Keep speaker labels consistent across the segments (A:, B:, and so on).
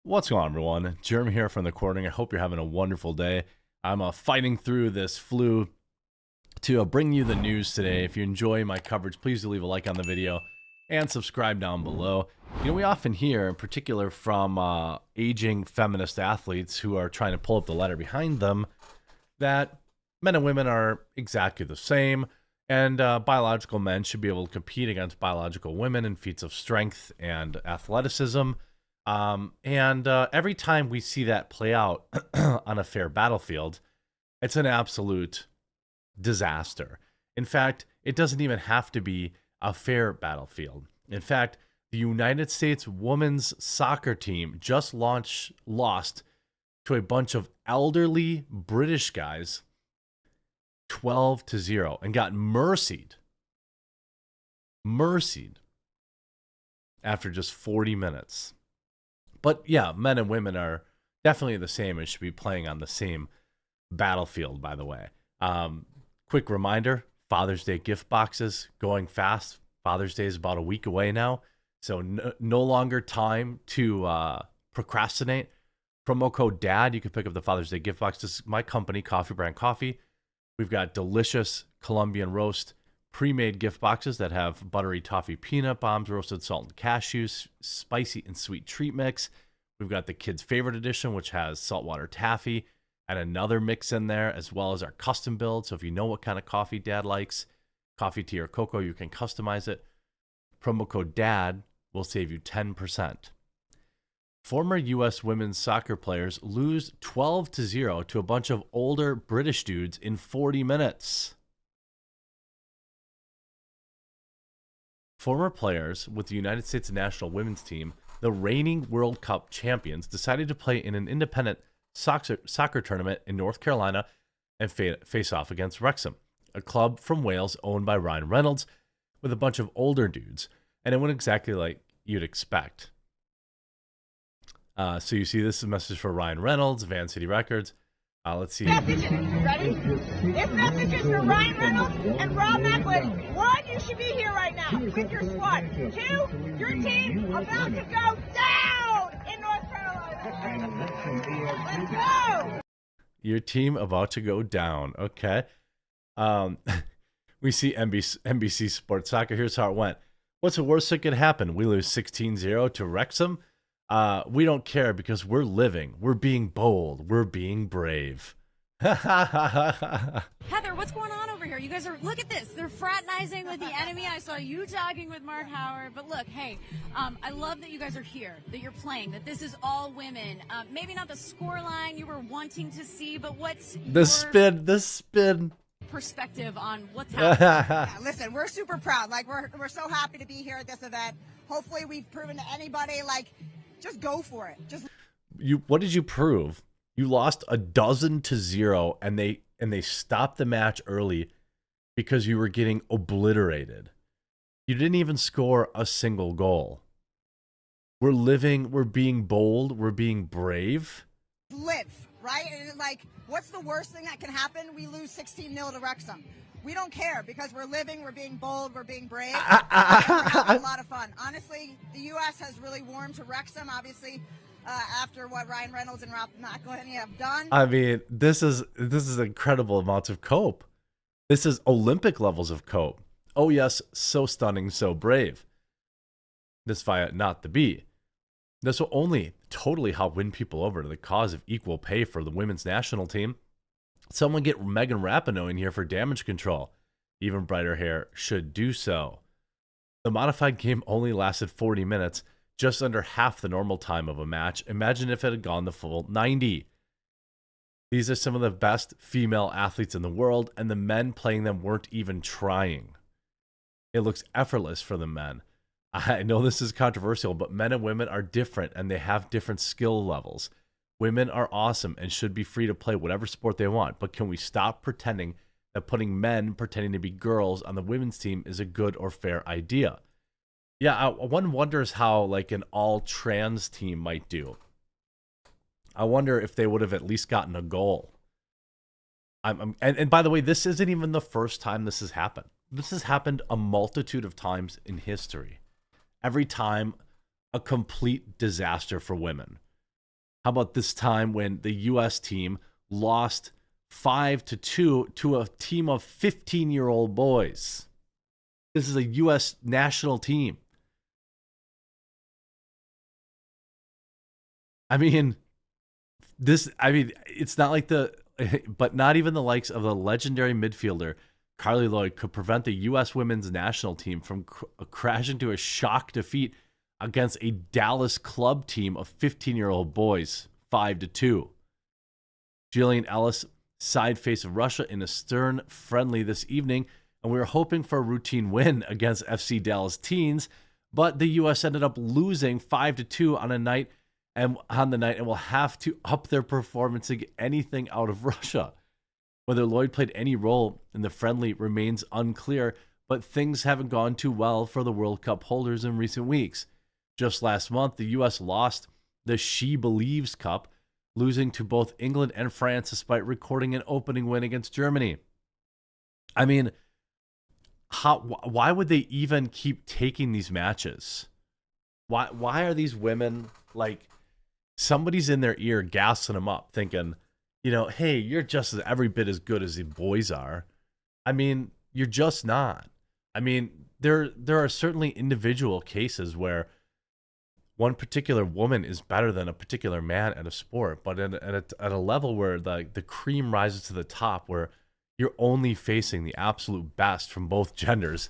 A: What's going on, everyone? Jeremy here from the recording. I hope you're having a wonderful day. I'm fighting through this flu to bring you the news today. If you enjoy my coverage, please do leave a like on the video and subscribe down below. You know, we often hear, in particular from aging feminist athletes who are trying to pull up the ladder behind them, that men and women are exactly the same, and biological men should be able to compete against biological women in feats of strength and athleticism. Every time we see that play out on a fair battlefield, it's an absolute disaster. In fact, it doesn't even have to be a fair battlefield. In fact, the United States women's soccer team just lost to a bunch of elderly British guys 12-0 and got mercied after just 40 minutes. But yeah, men and women are definitely the same and should be playing on the same battlefield, by the way. Quick reminder, Father's Day gift boxes going fast. Father's Day is about a week away now, so no longer time to procrastinate. Promo code DAD, you can pick up the Father's Day gift box. This is my company, Coffee Brand Coffee. We've got delicious Colombian roast pre-made gift boxes that have buttery toffee peanut bombs, roasted salt and cashews, spicy and sweet treat mix. We've got the kids' favorite edition, which has saltwater taffy and another mix in there, as well as our custom build. So if you know what kind of coffee Dad likes, coffee, tea, or cocoa, you can customize it. Promo code DAD will save you 10%. Former U.S. women's soccer players lose 12-0 to a bunch of older British dudes in 40 minutes. Former players with the United States national women's team, the reigning World Cup champions, decided to play in an independent soccer tournament in North Carolina and face off against Wrexham, a club from Wales owned by Ryan Reynolds, with a bunch of older dudes. And it went exactly like you'd expect. So you see, this is a message for Ryan Reynolds, Van City Records. Let's see.
B: Messages. Ready? This message is for Ryan Reynolds and Rob McElhenney. One, you should be here right now with your squad. Two, your team about to go down in North Carolina. Let's go.
A: Your team about to go down. Okay. We see NBC Sports Soccer. Here's how it went. What's the worst that could happen? We lose 16-0 to Wrexham. We don't care because we're living. We're being bold. We're being brave.
C: Heather, what's going on over here? You guys are, look at this. They're fraternizing with the enemy. I saw you talking with Mark Howard. But look, hey, I love that you guys are here, that you're playing, that this is all women. Maybe not the scoreline you were wanting to see, but what's
A: the spin
C: perspective on what's happening?
B: Yeah, listen, we're super proud. Like, we're so happy to be here at this event. Hopefully we've proven to anybody, like, just go for it. Just
A: what did you prove? You lost 12-0 and they stopped the match early because you were getting obliterated. You didn't even score a single goal. We're living, we're being bold, we're being brave.
B: live, right? And like, what's the worst thing that can happen? We lose 16-0 to Wrexham. We don't care because we're living, we're being bold, we're being brave. We're having a lot of fun. Honestly, the U.S. has really warmed to Wrexham, obviously, after what Ryan Reynolds and Rob McElhenney have done.
A: I mean, this is incredible amounts of cope. This is Olympic levels of cope. Oh yes, so stunning, so brave. This via not the bee. This will only totally help win people over to the cause of equal pay for the women's national team. Someone get Megan Rapinoe in here for damage control. Even brighter hair should do so. The modified game only lasted 40 minutes just under half the normal time of a match. Imagine if it had gone the full 90. These are some of the best female athletes in the world, and the men playing them weren't even trying. It looks effortless for the men. I know this is controversial, but men and women are different, and they have different skill levels. Women are awesome and should be free to play whatever sport they want, but can we stop pretending that putting men pretending to be girls on the women's team is a good or fair idea? Yeah, one wonders how like an all-trans team might do. I wonder if they would have at least gotten a goal. And by the way, this isn't even the first time this has happened. This has happened a multitude of times in history. Every time, a complete disaster for women. How about this time when the U.S. team lost 5-2 to a team of 15-year-old boys? This is a U.S. national team. It's not like but not even the likes of the legendary midfielder Carly Lloyd could prevent the U.S. women's national team from crashing to a shock defeat against a Dallas club team of 15-year-old boys, 5-2. Jillian Ellis side face of Russia in a stern friendly this evening, and we were hoping for a routine win against FC Dallas teens, but the U.S. ended up losing 5-2 on the night and will have to up their performance to get anything out of Russia. Whether Lloyd played any role in the friendly remains unclear, but things haven't gone too well for the World Cup holders in recent weeks. Just last month, the U.S. lost the She Believes Cup, losing to both England and France despite recording an opening win against Germany. I mean, why would they even keep taking these matches? Why are these women like somebody's in their ear gassing them up, thinking, hey, you're just every bit as good as the boys are. I mean, you're just not. I mean, there are certainly individual cases where one particular woman is better than a particular man at a sport, but at a level where the cream rises to the top, where you're only facing the absolute best from both genders.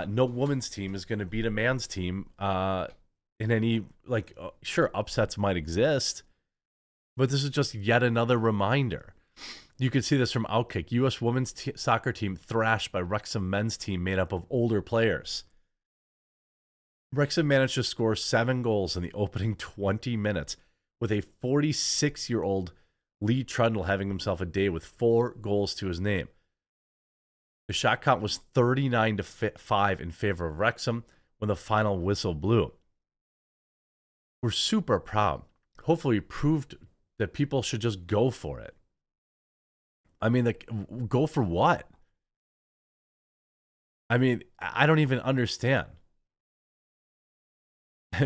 A: No woman's team is going to beat a man's team in any, sure, upsets might exist, but this is just yet another reminder. You can see this from Outkick. U.S. women's soccer team thrashed by Wrexham men's team made up of older players. Wrexham managed to score 7 goals in the opening 20 minutes, with a 46-year-old Lee Trundle having himself a day with 4 goals to his name. The shot count was 39-5 in favor of Wrexham when the final whistle blew. We're super proud. Hopefully, we proved that people should just go for it. I mean, go for what? I mean, I don't even understand.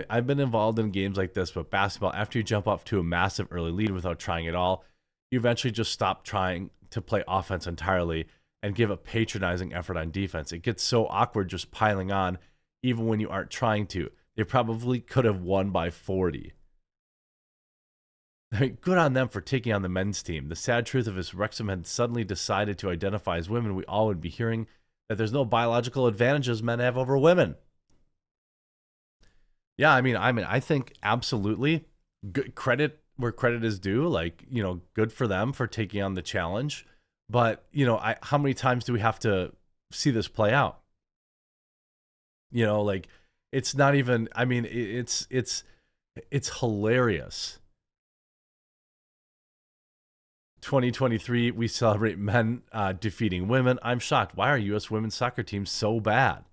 A: I've been involved in games like this, but basketball, after you jump up to a massive early lead without trying at all, you eventually just stop trying to play offense entirely and give a patronizing effort on defense. It gets so awkward just piling on, even when you aren't trying to. They probably could have won by 40. I mean, good on them for taking on the men's team. The sad truth of is Wrexham had suddenly decided to identify as women. We all would be hearing that there's no biological advantages men have over women. Yeah, I mean, I think absolutely good credit where credit is due. Good for them for taking on the challenge. But how many times do we have to see this play out? It's not even. I mean, it's hilarious. 2023, we celebrate men defeating women. I'm shocked. Why are U.S. women's soccer teams so bad?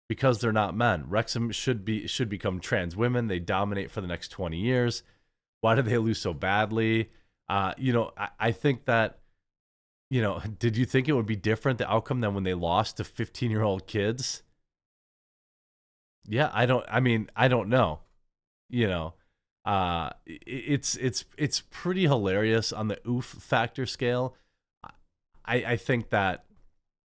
A: Because they're not men. Wrexham should become trans women. They dominate for the next 20 years. Why did they lose so badly? I think that, did you think it would be different, the outcome, than when they lost to 15-year-old kids? Yeah, I don't know. It's pretty hilarious on the oof factor scale. I think that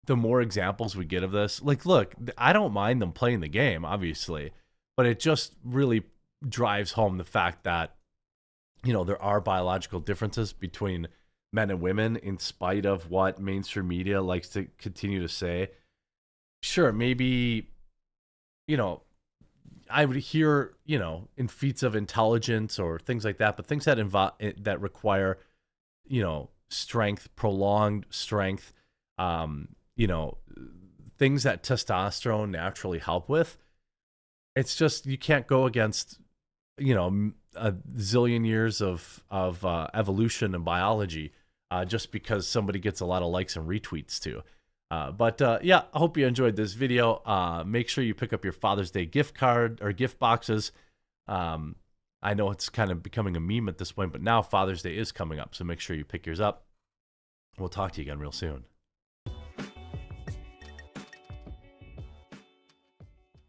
A: the more examples we get of this, look, I don't mind them playing the game, obviously, but it just really drives home the fact that, there are biological differences between men and women in spite of what mainstream media likes to continue to say. Sure, maybe, I would hear, in feats of intelligence or things like that, but things that that require, strength, prolonged strength, you know, things that testosterone naturally help with. It's just, you can't go against, a zillion years of evolution and biology just because somebody gets a lot of likes and retweets too. But yeah, I hope you enjoyed this video. Make sure you pick up your Father's Day gift card or gift boxes. I know it's kind of becoming a meme at this point, but now Father's Day is coming up, so make sure you pick yours up. We'll talk to you again real soon.